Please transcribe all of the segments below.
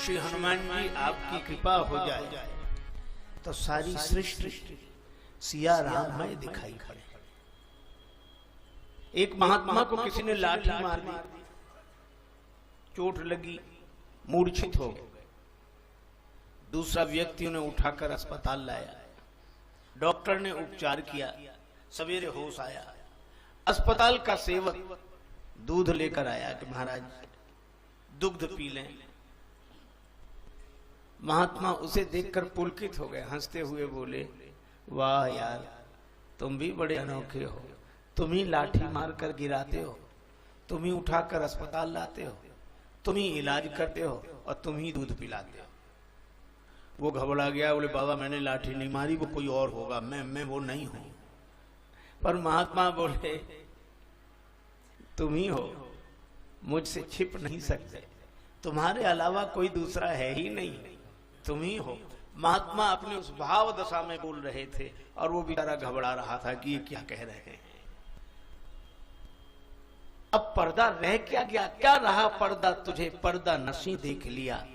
श्री हनुमान जी आपकी कृपा हो जाए तो सारी सृष्टि सिया राममय दिखाई पड़े। एक महात्मा को किसी ने लाठी मार दी, चोट लगी, मूर्छित हो गए। दूसरा व्यक्ति उन्हें उठाकर अस्पताल लाया, डॉक्टर ने उपचार किया, सवेरे होश आया। अस्पताल का सेवक दूध लेकर आया कि महाराज दुग्ध पी लें। महात्मा उसे देखकर पुलकित हो गए, हंसते हुए बोले, वाह यार, तुम भी बड़े अनोखे हो। तुम ही लाठी मारकर गिराते हो, तुम ही उठाकर अस्पताल लाते हो, तुम ही इलाज करते हो और तुम ही दूध पिलाते हो। वो घबरा गया, बोले बाबा मैंने लाठी नहीं मारी, वो कोई और होगा, मैं वो नहीं हूं। पर महात्मा बोले तुम ही हो, मुझसे छिप नहीं सकते, तुम्हारे अलावा कोई दूसरा है ही नहीं, तुम ही हो। महात्मा अपने उस भाव दशा में बोल रहे थे और वो बेचारा घबरा रहा था कि ये क्या कह रहे हैं। अब पर्दा रह क्या गया, क्या रहा पर्दा, तुझे पर्दा नशी देख लिया।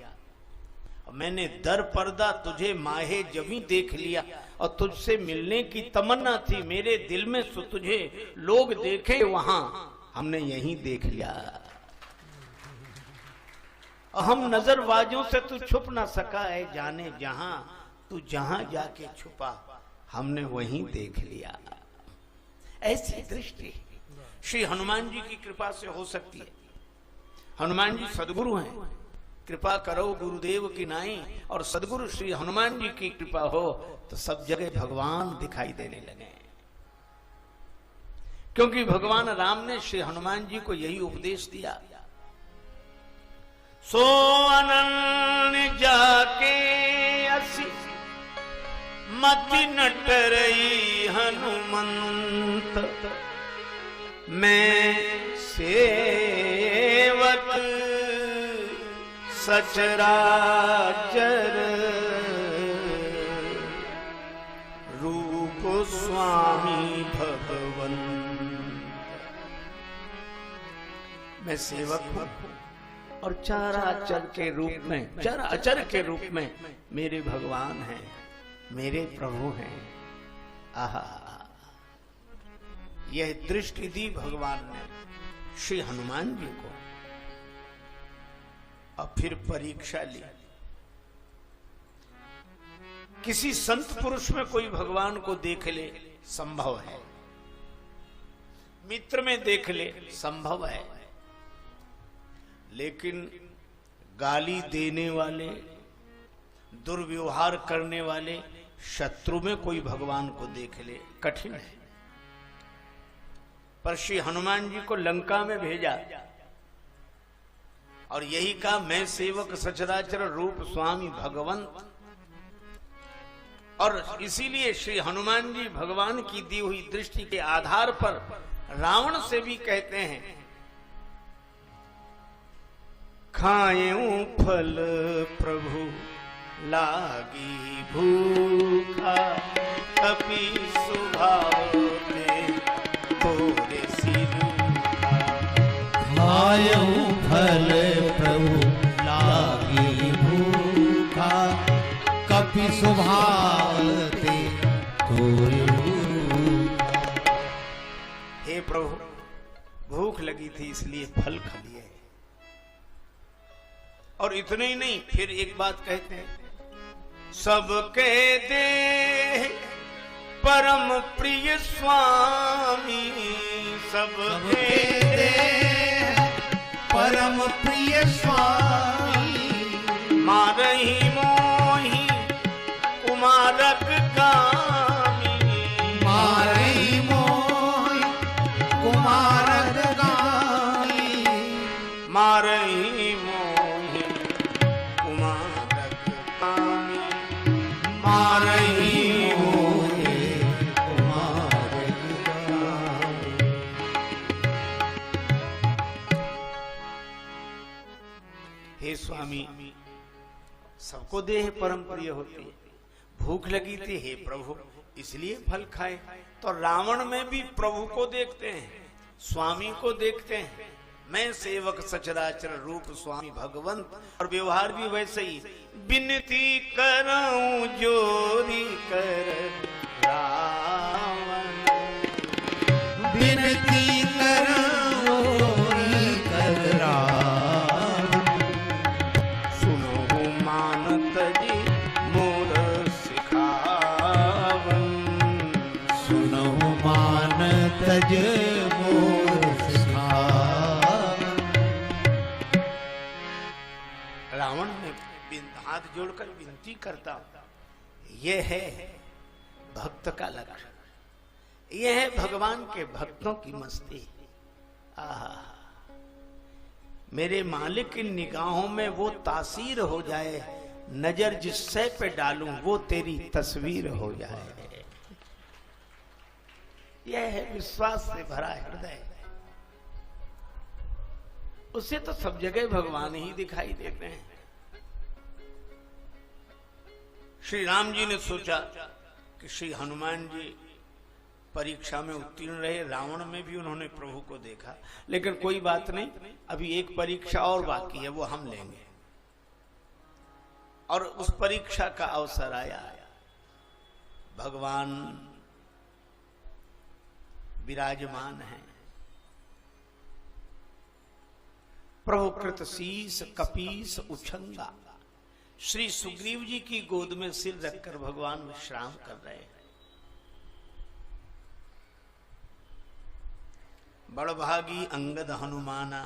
मैंने दर पर्दा तुझे माहे जमी देख लिया, और तुझसे मिलने की तमन्ना थी मेरे दिल में, सो तुझे लोग देखे वहां हमने यहीं देख लिया। हम नजरबाजों से तू छुप ना सका है जाने जहां, तू जहां जाके छुपा हमने वहीं देख लिया। ऐसी दृष्टि श्री हनुमान जी की कृपा से हो सकती है। हनुमान जी सदगुरु हैं, कृपा करो गुरुदेव की नाई, और सदगुरु श्री हनुमान जी की कृपा हो तो सब जगह भगवान दिखाई देने लगे। क्योंकि भगवान राम ने श्री हनुमान जी को यही उपदेश दिया, सो अनन्य जाके असी मति नटरई हनुमंत, मैं सेवक सचराचर रूप स्वामी भगवन। मैं सेवक हूं और चराचर के रूप में, चर अचर के रूप में मेरे भगवान हैं, मेरे प्रभु हैं। आहा, यह दृष्टि दी भगवान ने श्री हनुमान जी को, और फिर परीक्षा ली। किसी संत पुरुष में कोई भगवान को देख ले संभव है, मित्र में देख ले संभव है, लेकिन गाली देने वाले, दुर्व्यवहार करने वाले शत्रु में कोई भगवान को देख ले कठिन है। पर श्री हनुमान जी को लंका में भेजा और यही कहा, मैं सेवक सचराचर रूप स्वामी भगवंत। और इसीलिए श्री हनुमान जी भगवान की दी हुई दृष्टि के आधार पर रावण से भी कहते हैं, खाएं फल प्रभु लागी भूखा, कपि स्वभाव में तोरे सिरुखा। खाएं फल प्रभु लागी भूखा, कपि स्वभाव ते तोरे। हे प्रभु, भूख लगी थी इसलिए फल खा लिए। और इतने ही नहीं, फिर एक बात कहते हैं, सबके दे परम प्रिय स्वामी, सबके दे परम प्रिय स्वामी, मारही मोही कुमारक गामी, मारही मोही कुमारक गामी, मारही स्वामी, सबको देह परम प्रिय होती है। भूख लगी थी, हे प्रभु इसलिए फल खाए। तो रावण में भी प्रभु को देखते हैं, स्वामी को देखते हैं, मैं सेवक सचराचर रूप स्वामी भगवंत। और व्यवहार भी वैसे ही, विनती कराऊं जोरी कर रावण, विनती कराऊं जोरी कर रावण। सुनो मान तजी मोर सिखावन, सुनो मान तज मोर सिखावन। रावण ने हाथ जोड़कर विनती करता, यह है भक्त का लक्षण, यह है भगवान के भक्तों की मस्ती। आहा, मेरे मालिक की निगाहों में वो तासीर हो जाए, नजर जिससे पे डालूं वो तेरी तस्वीर हो जाए। यह है विश्वास से भरा हृदय। उसे तो सब जगह भगवान ही दिखाई देते हैं। श्री राम जी ने सोचा कि श्री हनुमान जी परीक्षा में उत्तीर्ण रहे, रावण में भी उन्होंने प्रभु को देखा, लेकिन कोई बात नहीं, अभी एक परीक्षा और बाकी है, वो हम लेंगे। और उस परीक्षा का अवसर आया। भगवान विराजमान है, प्रभु कृत शीस कपीस उछंगा। श्री सुग्रीव जी की गोद में सिर रखकर भगवान विश्राम कर रहे हैं। बड़भागी अंगद हनुमाना,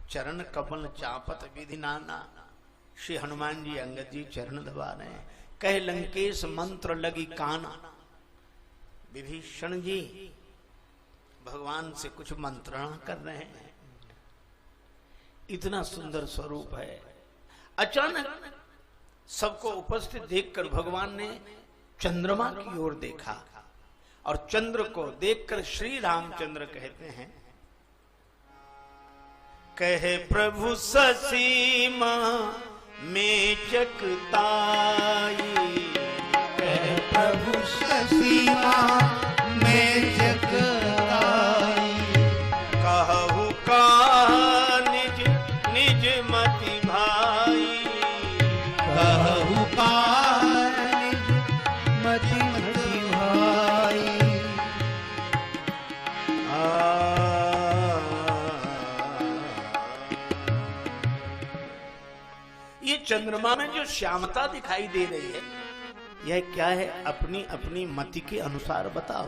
चरण कमल चापत विधि नाना। श्री हनुमान जी अंगद जी चरण दबा रहे हैं। कह लंकेश मंत्र लगी काना। विभीषण जी भगवान से कुछ मंत्रणा कर रहे हैं। इतना सुंदर स्वरूप है। अचानक सबको उपस्थित देखकर भगवान ने चंद्रमा की ओर देखा, और चंद्र को देखकर श्री रामचंद्र कहते हैं, कहे प्रभु ससीमा में चकताई, कहे प्रभु ससीमा में चकताई। कहु का निज निज मति भाई, कहु का निज मति भाई। ये चंद्रमा में जो श्यामता दिखाई दे रही है, यह क्या है? अपनी अपनी मति के अनुसार बताओ।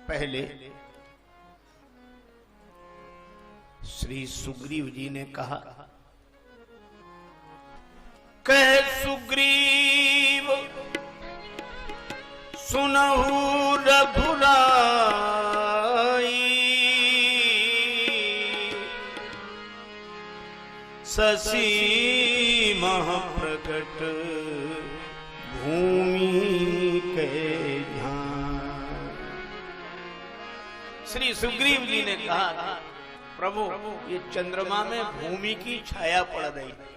पहले श्री सुग्रीव जी ने कहा, कह सुग्रीव सुनहु रघुराई, शशि मह प्रकट भूमि के ध्यान। श्री सुग्रीव जी ने कहा, प्रभु ये चंद्रमा में भूमि की छाया पड़ रही है।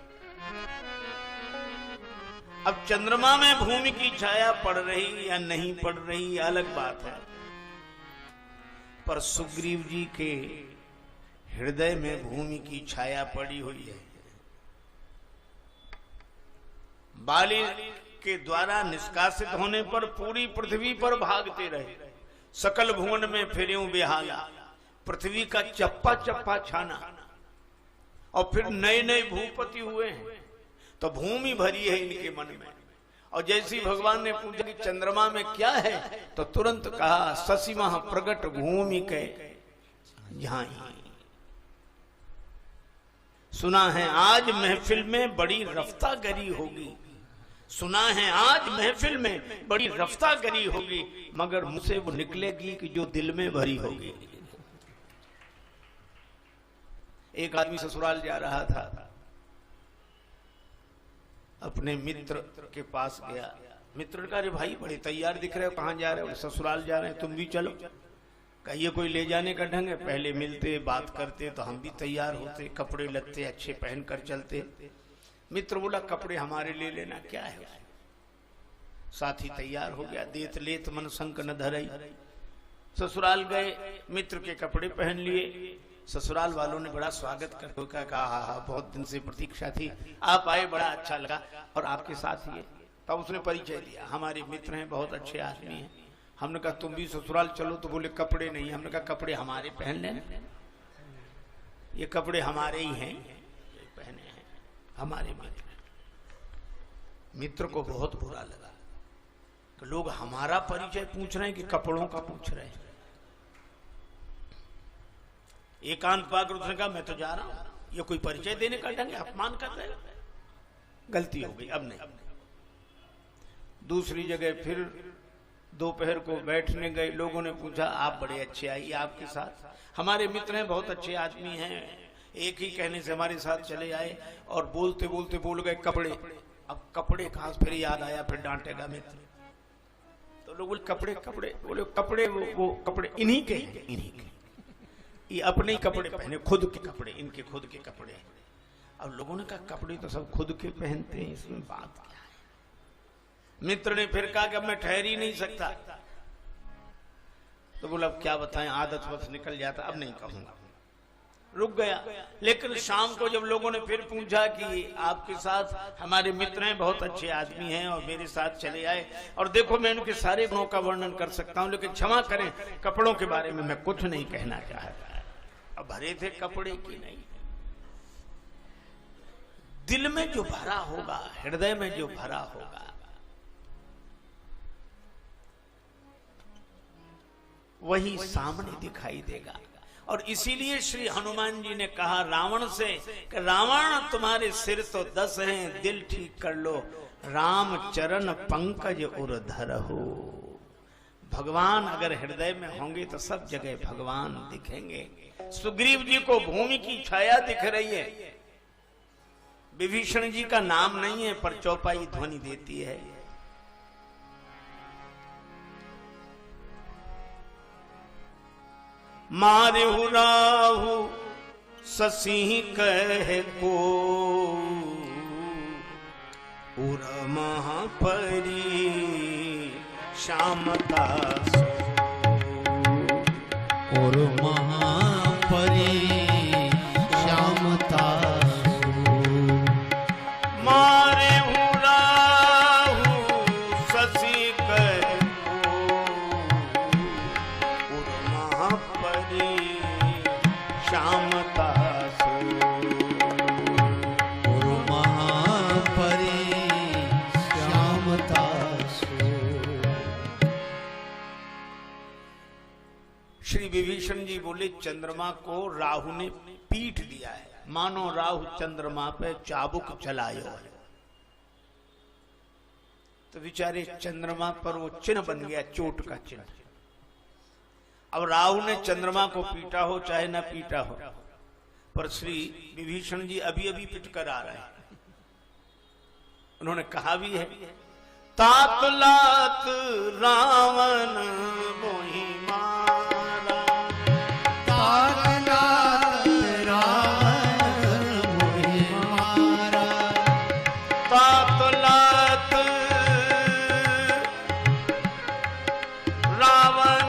अब चंद्रमा में भूमि की छाया पड़ रही या नहीं पड़ रही अलग बात है, पर सुग्रीव जी के हृदय में भूमि की छाया पड़ी हुई है। बाली के द्वारा निष्कासित होने पर पूरी पृथ्वी पर भागते रहे, सकल भुवन में फिरें बेहाला, पृथ्वी का चप्पा चप्पा छाना, और फिर नए नए भूपति हुए हैं, तो भूमि भरी है इनके मन में। और जैसी भगवान ने पूछा कि चंद्रमा में क्या है, तो तुरंत कहा शशि मह प्रकट भूमि के झाई। सुना है आज महफिल में बड़ी रफ्तागरी होगी, सुना है आज महफिल में बड़ी रफ्तागरी होगी, मगर मुझसे वो निकलेगी कि जो दिल में भरी होगी। एक आदमी ससुराल जा रहा था, अपने मित्र के पास गया। मित्र ने कहा, अरे भाई बड़े तैयार दिख रहे हो, कहाँ जा रहे हो? ससुराल जा रहे हैं, तुम भी चलो। कहिए कोई ले जाने का ढंग है? पहले मिलते बात करते तो हम भी तैयार होते, कपड़े लत्ते अच्छे पहन कर चलते। मित्र बोला, कपड़े हमारे ले लेना, क्या है? साथी तैयार हो गया। देत लेत मन संक न धरई, ससुराल गए, मित्र के कपड़े पहन लिए। ससुराल वालों ने बड़ा स्वागत करके कहा, बहुत दिन से प्रतीक्षा थी, आप आए, बड़ा अच्छा लगा, और आपके साथ ये। तब उसने परिचय दिया, हमारे मित्र हैं, बहुत अच्छे आदमी हैं। हमने कहा तुम भी ससुराल चलो, तो बोले कपड़े नहीं। हमने कहा कपड़े हमारे पहन लेना, ये कपड़े हमारे ही हैं, पहने हैं हमारे मित्र। मित्र को बहुत बुरा लगा कि लोग हमारा परिचय पूछ रहे हैं कि कपड़ों का पूछ रहे हैं। एकांत पाकर उसने कहा मैं तो जा रहा हूं, ये कोई परिचय देने का ढंग है, अपमान कर रहे हैं, गलती हो गई, अब नहीं। दूसरी जगह फिर दोपहर को बैठने गए, लोगों ने पूछा आप बड़े अच्छे, आइए आपके साथ, हमारे मित्र हैं, बहुत अच्छे आदमी हैं। एक ही कहने से हमारे साथ चले आए और बोलते बोलते बोल गए कपड़े। अब कपड़े कहां, फिर याद आया, फिर डांटेगा मित्र। तो लोग बोले कपड़े कपड़े, बोले कपड़े वो कपड़े इन्हीं के हैं, इन्हीं के, ये अपने ही कपड़े पहने, खुद के कपड़े, इनके खुद के कपड़े हैं। अब लोगों ने कहा कपड़े तो सब खुद के पहनते हैं, इसमें बात क्या है। मित्र ने फिर कहा कि अब मैं ठहर ही नहीं सकता। तो बोला अब क्या बताएं, आदत बस निकल जाता, अब नहीं कहूंगा, रुक गया। लेकिन शाम को जब लोगों ने फिर पूछा कि आपके साथ हमारे मित्र हैं, बहुत अच्छे आदमी हैं और मेरे साथ चले आए, और देखो मैं उनके सारे गुणों का वर्णन कर सकता हूं, लेकिन क्षमा करें कपड़ों के बारे में मैं कुछ नहीं कहना चाहता। अब भरे थे कपड़े की नहीं, दिल में जो भरा होगा, हृदय में जो भरा होगा, वही सामने दिखाई देगा। और इसीलिए श्री हनुमान जी ने कहा रावण से कि रावण तुम्हारे सिर तो 10 हैं, दिल ठीक कर लो, राम चरण पंकज उर्धर हो। भगवान अगर हृदय में होंगे तो सब जगह भगवान दिखेंगे। सुग्रीव जी को भूमि की छाया दिख रही है, विभीषण जी का नाम नहीं है, पर चौपाई ध्वनि देती है। मारे राहु ससी कहे को उर महापरी श्यामता सो, और महापरी श्यामता सो। मारे राहु ससी कहे को उर महापरी श्यामता सो, और महापरी श्यामता सो। श्री विभीषण जी बोले चंद्रमा को राहु ने पीट दिया है, मानो राहु चंद्रमा पे चाबुक चलायो है। तो बेचारे चंद्रमा पर वो चिन्ह बन गया, चोट का चिन्ह। अब राहु ने चंद्रमा को पीटा हो चाहे ना पीटा हो, पर श्री विभीषण जी अभी अभी पिट कर आ रहे हैं। उन्होंने कहा भी है तात लात रावण मोहि मारा, तात लात रावण मोहि मारा, तात लात रावण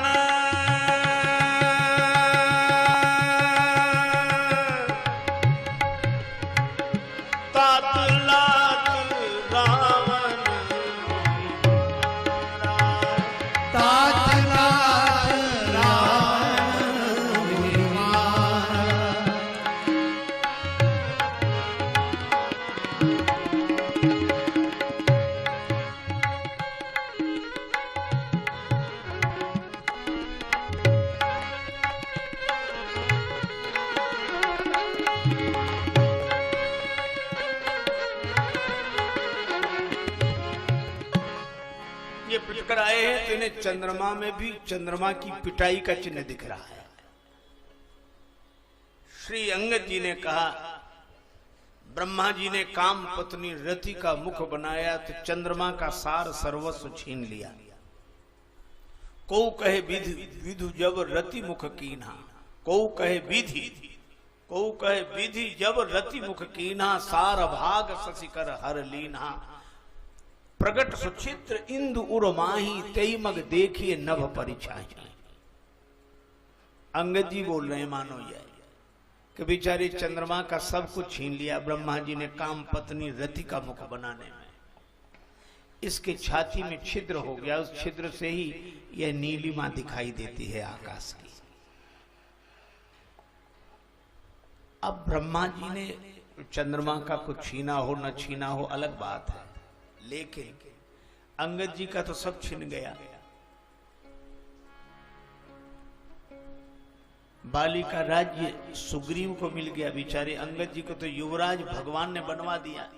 तात लात रावण तात लात रावण मोहि मारा। ये पिटकर आए हैं तो इन्हें चंद्रमा में भी चंद्रमा की पिटाई का चिन्ह दिख रहा है। श्री अंगद जी ने कहा ब्रह्मा जी ने काम पत्नी रति का मुख बनाया तो चंद्रमा का सार सर्वस्व छीन लिया। को कहे विधि विधु जब रति मुख कीन्हा, को कहे विधि, को कहे विधि जब रति मुख कीन्हा, सार भाग शशिकर हर लीन्हा, प्रगट सुचित्र इंदु उर माही, तेई मग देखिए नभ परिछाई। अंगद जी बोल रहे हैं मानो यह कि बेचारे चंद्रमा का सब कुछ छीन लिया ब्रह्मा जी ने काम पत्नी रति का मुख बनाने में। इसके छाती में छिद्र हो गया, उस छिद्र से ही यह नीलिमा दिखाई देती है आकाश की। अब ब्रह्मा जी ने चंद्रमा का कुछ छीना हो न छीना हो अलग बात है, लेकिन अंगद जी का तो सब छिन गया। बाली का राज्य सुग्रीव को मिल गया, बेचारे अंगद जी को तो युवराज भगवान ने बनवा दिया।